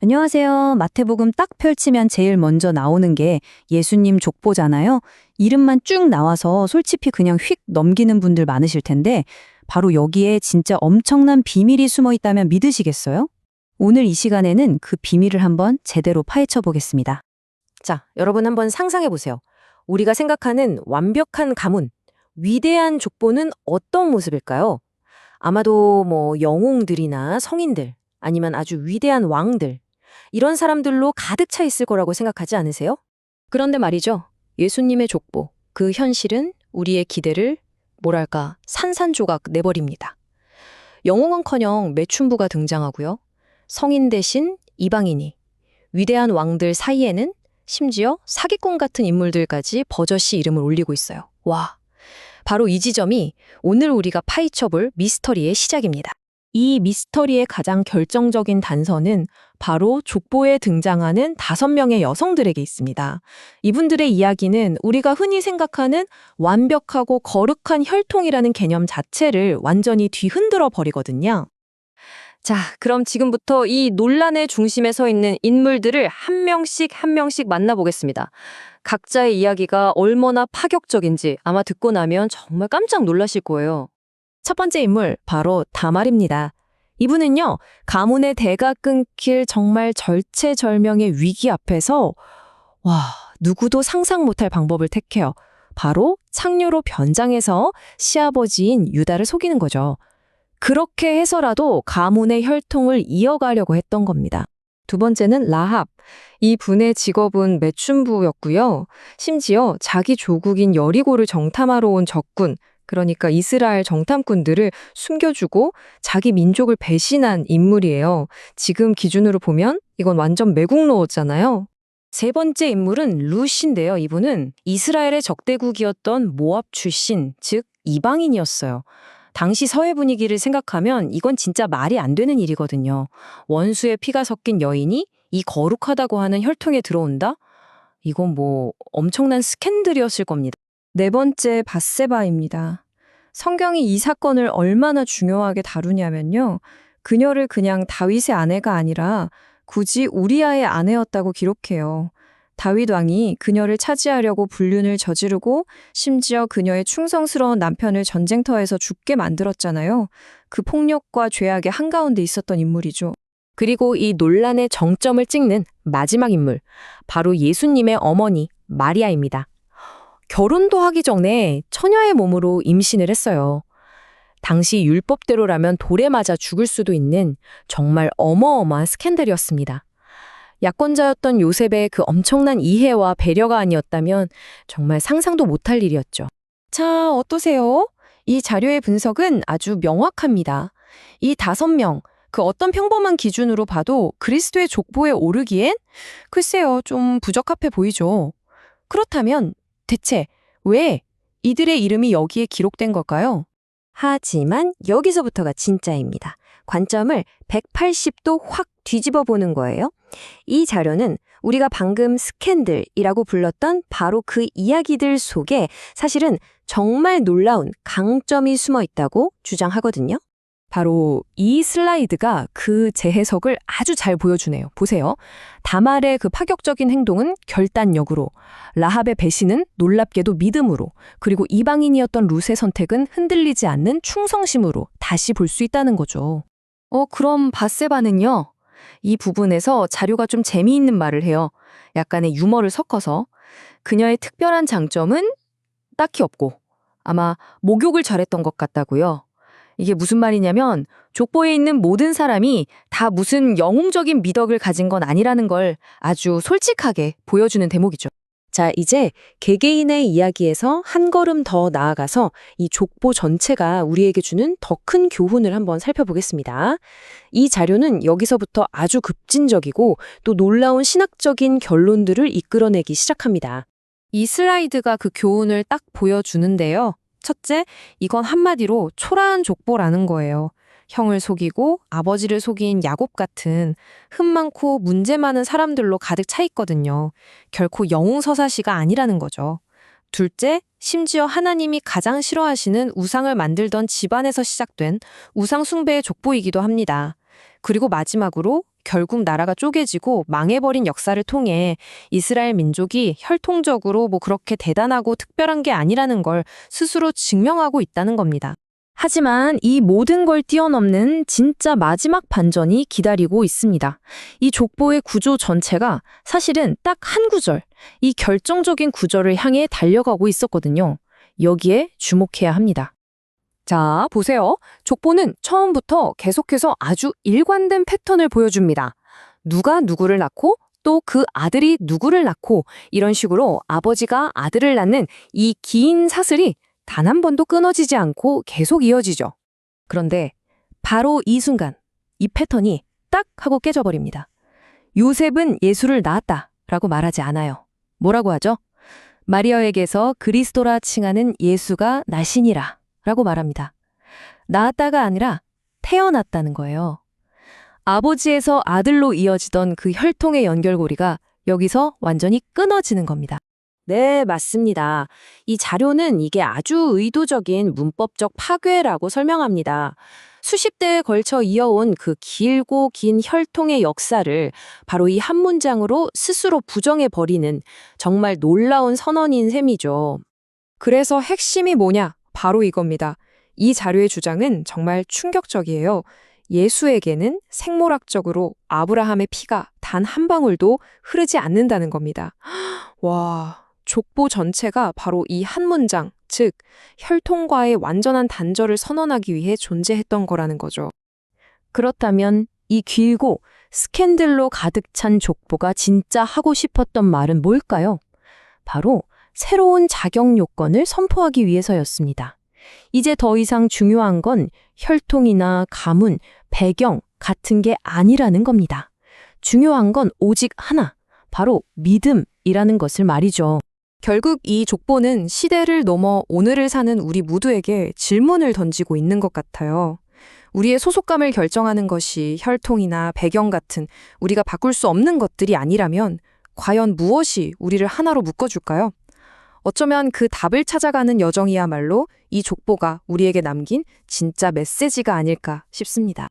안녕하세요. 마태복음 딱 펼치면 제일 먼저 나오는 게 예수님 족보잖아요. 이름만 쭉 나와서 솔직히 그냥 휙 넘기는 분들 많으실 텐데 바로 여기에 진짜 엄청난 비밀이 숨어 있다면 믿으시겠어요? 오늘 이 시간에는 그 비밀을 한번 제대로 파헤쳐 보겠습니다. 자, 여러분 한번 상상해 보세요. 우리가 생각하는 완벽한 가문, 위대한 족보는 어떤 모습일까요? 아마도 영웅들이나 성인들, 아니면 아주 위대한 왕들, 이런 사람들로 가득 차 있을 거라고 생각하지 않으세요? 그런데 말이죠. 예수님의 족보, 그 현실은 우리의 기대를 산산조각 내버립니다. 영웅은커녕 매춘부가 등장하고요. 성인 대신 이방인이, 위대한 왕들 사이에는 심지어 사기꾼 같은 인물들까지 버젓이 이름을 올리고 있어요. 와, 바로 이 지점이 오늘 우리가 파헤쳐볼 미스터리의 시작입니다. 이 미스터리의 가장 결정적인 단서는 바로 족보에 등장하는 5명의 여성들에게 있습니다. 이분들의 이야기는 우리가 흔히 생각하는 완벽하고 거룩한 혈통이라는 개념 자체를 완전히 뒤흔들어 버리거든요. 자, 그럼 지금부터 이 논란의 중심에 서 있는 인물들을 한 명씩 한 명씩 만나보겠습니다. 각자의 이야기가 얼마나 파격적인지 아마 듣고 나면 정말 깜짝 놀라실 거예요. 첫 번째 인물, 바로 다말입니다. 이분은요, 가문의 대가 끊길 정말 절체절명의 위기 앞에서 누구도 상상 못할 방법을 택해요. 바로 창녀로 변장해서 시아버지인 유다를 속이는 거죠. 그렇게 해서라도 가문의 혈통을 이어가려고 했던 겁니다. 두 번째는 라합. 이 분의 직업은 매춘부였고요. 심지어 자기 조국인 여리고를 정탐하러 온 적군, 그러니까 이스라엘 정탐꾼들을 숨겨주고 자기 민족을 배신한 인물이에요. 지금 기준으로 보면 이건 완전 매국노잖아요. 세 번째 인물은 룻인데요. 이분은 이스라엘의 적대국이었던 모압 출신, 즉 이방인이었어요. 당시 서해 분위기를 생각하면 이건 진짜 말이 안 되는 일이거든요. 원수의 피가 섞인 여인이 이 거룩하다고 하는 혈통에 들어온다? 이건 엄청난 스캔들이었을 겁니다. 네 번째, 밧세바입니다. 성경이 이 사건을 얼마나 중요하게 다루냐면요. 그녀를 그냥 다윗의 아내가 아니라 굳이 우리아의 아내였다고 기록해요. 다윗 왕이 그녀를 차지하려고 불륜을 저지르고 심지어 그녀의 충성스러운 남편을 전쟁터에서 죽게 만들었잖아요. 그 폭력과 죄악의 한가운데 있었던 인물이죠. 그리고 이 논란의 정점을 찍는 마지막 인물, 바로 예수님의 어머니 마리아입니다. 결혼도 하기 전에 처녀의 몸으로 임신을 했어요. 당시 율법대로라면 돌에 맞아 죽을 수도 있는 정말 어마어마한 스캔들이었습니다. 약혼자였던 요셉의 그 엄청난 이해와 배려가 아니었다면 정말 상상도 못할 일이었죠. 자, 어떠세요? 이 자료의 분석은 아주 명확합니다. 이 5명, 그 어떤 평범한 기준으로 봐도 그리스도의 족보에 오르기엔 글쎄요, 좀 부적합해 보이죠. 그렇다면 대체 왜 이들의 이름이 여기에 기록된 걸까요? 하지만 여기서부터가 진짜입니다. 관점을 180도 확 뒤집어 보는 거예요. 이 자료는 우리가 방금 스캔들이라고 불렀던 바로 그 이야기들 속에 사실은 정말 놀라운 강점이 숨어 있다고 주장하거든요. 바로 이 슬라이드가 그 재해석을 아주 잘 보여주네요. 보세요. 다말의 그 파격적인 행동은 결단력으로, 라합의 배신은 놀랍게도 믿음으로, 그리고 이방인이었던 룻의 선택은 흔들리지 않는 충성심으로 다시 볼 수 있다는 거죠. 그럼 밧세바는요? 이 부분에서 자료가 좀 재미있는 말을 해요. 약간의 유머를 섞어서. 그녀의 특별한 장점은 딱히 없고 아마 목욕을 잘했던 것 같다고요. 이게 무슨 말이냐면 족보에 있는 모든 사람이 다 무슨 영웅적인 미덕을 가진 건 아니라는 걸 아주 솔직하게 보여주는 대목이죠. 자, 이제 개개인의 이야기에서 한 걸음 더 나아가서 이 족보 전체가 우리에게 주는 더 큰 교훈을 한번 살펴보겠습니다. 이 자료는 여기서부터 아주 급진적이고 또 놀라운 신학적인 결론들을 이끌어내기 시작합니다. 이 슬라이드가 그 교훈을 딱 보여주는데요. 첫째, 이건 한마디로 초라한 족보라는 거예요. 형을 속이고 아버지를 속인 야곱 같은 흠 많고 문제 많은 사람들로 가득 차 있거든요. 결코 영웅서사시가 아니라는 거죠. 둘째, 심지어 하나님이 가장 싫어하시는 우상을 만들던 집안에서 시작된 우상 숭배의 족보이기도 합니다. 그리고 마지막으로 결국 나라가 쪼개지고 망해버린 역사를 통해 이스라엘 민족이 혈통적으로 그렇게 대단하고 특별한 게 아니라는 걸 스스로 증명하고 있다는 겁니다. 하지만 이 모든 걸 뛰어넘는 진짜 마지막 반전이 기다리고 있습니다. 이 족보의 구조 전체가 사실은 딱 한 구절, 이 결정적인 구절을 향해 달려가고 있었거든요. 여기에 주목해야 합니다. 자, 보세요. 족보는 처음부터 계속해서 아주 일관된 패턴을 보여줍니다. 누가 누구를 낳고 또 그 아들이 누구를 낳고 이런 식으로 아버지가 아들을 낳는 이 긴 사슬이 단 한 번도 끊어지지 않고 계속 이어지죠. 그런데 바로 이 순간 이 패턴이 딱 하고 깨져버립니다. 요셉은 예수를 낳았다라고 말하지 않아요. 뭐라고 하죠? 마리아에게서 그리스도라 칭하는 예수가 나시니라 라고 말합니다. 낳았다가 아니라 태어났다는 거예요. 아버지에서 아들로 이어지던 그 혈통의 연결고리가 여기서 완전히 끊어지는 겁니다. 네, 맞습니다. 이 자료는 이게 아주 의도적인 문법적 파괴라고 설명합니다. 수십 대에 걸쳐 이어온 그 길고 긴 혈통의 역사를 바로 이 한 문장으로 스스로 부정해버리는 정말 놀라운 선언인 셈이죠. 그래서 핵심이 뭐냐? 바로 이겁니다. 이 자료의 주장은 정말 충격적이에요. 예수에게는 생물학적으로 아브라함의 피가 단 한 방울도 흐르지 않는다는 겁니다. 와, 족보 전체가 바로 이 한 문장, 즉 혈통과의 완전한 단절을 선언하기 위해 존재했던 거라는 거죠. 그렇다면 이 길고 스캔들로 가득 찬 족보가 진짜 하고 싶었던 말은 뭘까요? 바로 새로운 자격 요건을 선포하기 위해서였습니다. 이제 더 이상 중요한 건 혈통이나 가문, 배경 같은 게 아니라는 겁니다. 중요한 건 오직 하나, 바로 믿음이라는 것을 말이죠. 결국 이 족보는 시대를 넘어 오늘을 사는 우리 모두에게 질문을 던지고 있는 것 같아요. 우리의 소속감을 결정하는 것이 혈통이나 배경 같은 우리가 바꿀 수 없는 것들이 아니라면 과연 무엇이 우리를 하나로 묶어줄까요? 어쩌면 그 답을 찾아가는 여정이야말로 이 족보가 우리에게 남긴 진짜 메시지가 아닐까 싶습니다.